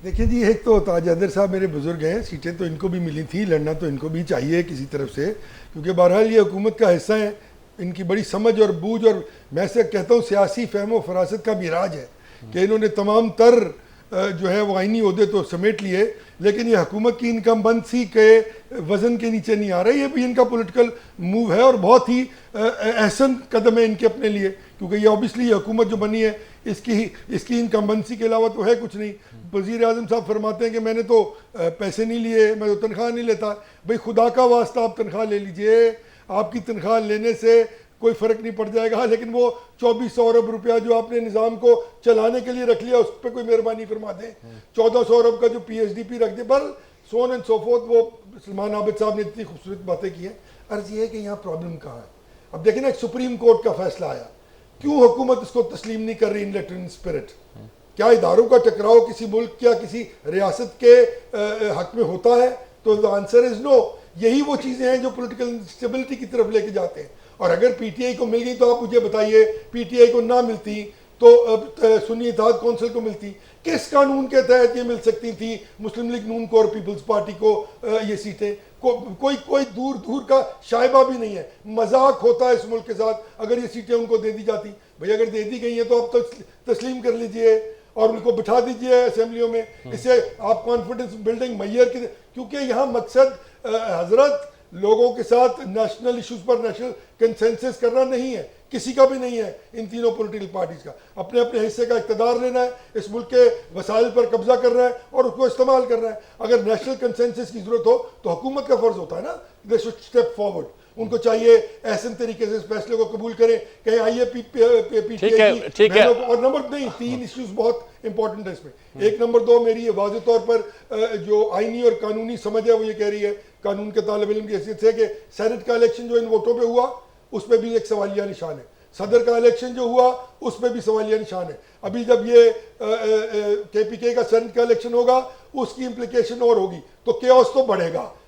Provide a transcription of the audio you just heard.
देखिए जी, एक तो ताज अदर साहब मेरे बुजुर्ग हैं, सीटें तो इनको भी मिली थी, लड़ना तो इनको भी चाहिए किसी तरफ से, क्योंकि बहरहाल ये हुकूमत का हिस्सा है। इनकी बड़ी समझ और बूझ, और मैं से कहता हूँ सियासी फहम व फरासत का मिराज है कि इन्होंने तमाम तर जो है वो आइनी ओहदे तो समेट लिए, लेकिन ये हुकूमत की इनकम्बेंसी के वजन के नीचे नहीं आ रहा। ये भी इनका पॉलिटिकल मूव है और बहुत ही अहसन कदम है इनके अपने लिए, क्योंकि ये ऑब्वियसली ये हुकूमत जो बनी है इसकी इनकम्बेंसी के अलावा तो है कुछ नहीं। वज़ीर आज़म साहब फरमाते हैं कि मैंने तो पैसे नहीं लिए, मैं तो तनख्वाह नहीं लेता। भाई खुदा का वास्ता आप तनख्वाह ले लीजिए, आपकी तनख्वाह लेने से कोई फ़र्क नहीं पड़ जाएगा, लेकिन वो 2400 अरब रुपया जो आपने निज़ाम को चलाने के लिए रख लिया उस पर कोई मेहरबानी फरमा दें। 1400 अरब का जो PSDP रख दे, पर सोन एंड सो फोर्थ। वो सलमान आबिद साहब ने इतनी खूबसूरत बातें की हैं। अर्ज़ ये है कि यहाँ प्रॉब्लम कहाँ है। अब देखें ना, एक सुप्रीम कोर्ट का फैसला आया, क्यों हुकूमत इसको तस्लीम नहीं कर रही इन स्पिरिट? क्या इदारों का टकराव किसी मुल्क या किसी रियासत के हक में होता है? तो द आंसर इज नो। यही वो चीज़ें हैं जो पॉलिटिकल स्टेबिलिटी की तरफ लेके जाते हैं। और अगर पीटीआई को मिल गई तो आप मुझे बताइए, पीटीआई को ना मिलती तो सुन्नी इत्तेहाद कौंसिल को मिलती, किस कानून के तहत ये मिल सकती थी मुस्लिम लीग नून को और पीपल्स पार्टी को ये सीटें? कोई दूर दूर का शायबा भी नहीं है। मजाक होता है इस मुल्क के साथ अगर ये सीटें उनको दे दी जाती। भाई अगर दे दी गई हैं तो आप तो तस्लीम कर लीजिए और उनको बिठा दीजिए असेंबलियों में। इससे आप कॉन्फिडेंस बिल्डिंग मैयर की, क्योंकि यहाँ मकसद हजरत लोगों के साथ नेशनल इश्यूज पर नेशनल कंसेंसस करना नहीं है, किसी का भी नहीं है। इन तीनों पॉलिटिकल पार्टीज का अपने अपने हिस्से का इक़्तिदार लेना है, इस मुल्क के वसाइल पर कब्जा करना है और उसको इस्तेमाल करना है। अगर नेशनल कंसेंसस की जरूरत हो तो हुकूमत का फर्ज होता है ना, दे शुड स्टेप फॉरवर्ड। उनको चाहिए ऐसे तरीके से इस फैसले को कबूल करें कहीं आइए पीटीआई की। और नंबर नहीं, 3 इश्यूज बहुत इंपॉर्टेंट है इसमें। एक नंबर 2, मेरी ये वाज़ेह तौर पर जो आईनी और कानूनी समझ है वो ये कह रही है, कानून के तालिब इल्म की हैसियत से, कि सेनेट का इलेक्शन जो इन वोटों पे हुआ उस पर भी एक सवालिया निशान है। सदर का इलेक्शन जो हुआ उस पर भी सवालिया निशान है। अभी जब ये KPK का सेनेट का इलेक्शन होगा उसकी इंप्लीकेशन और होगी तो केओस तो बढ़ेगा।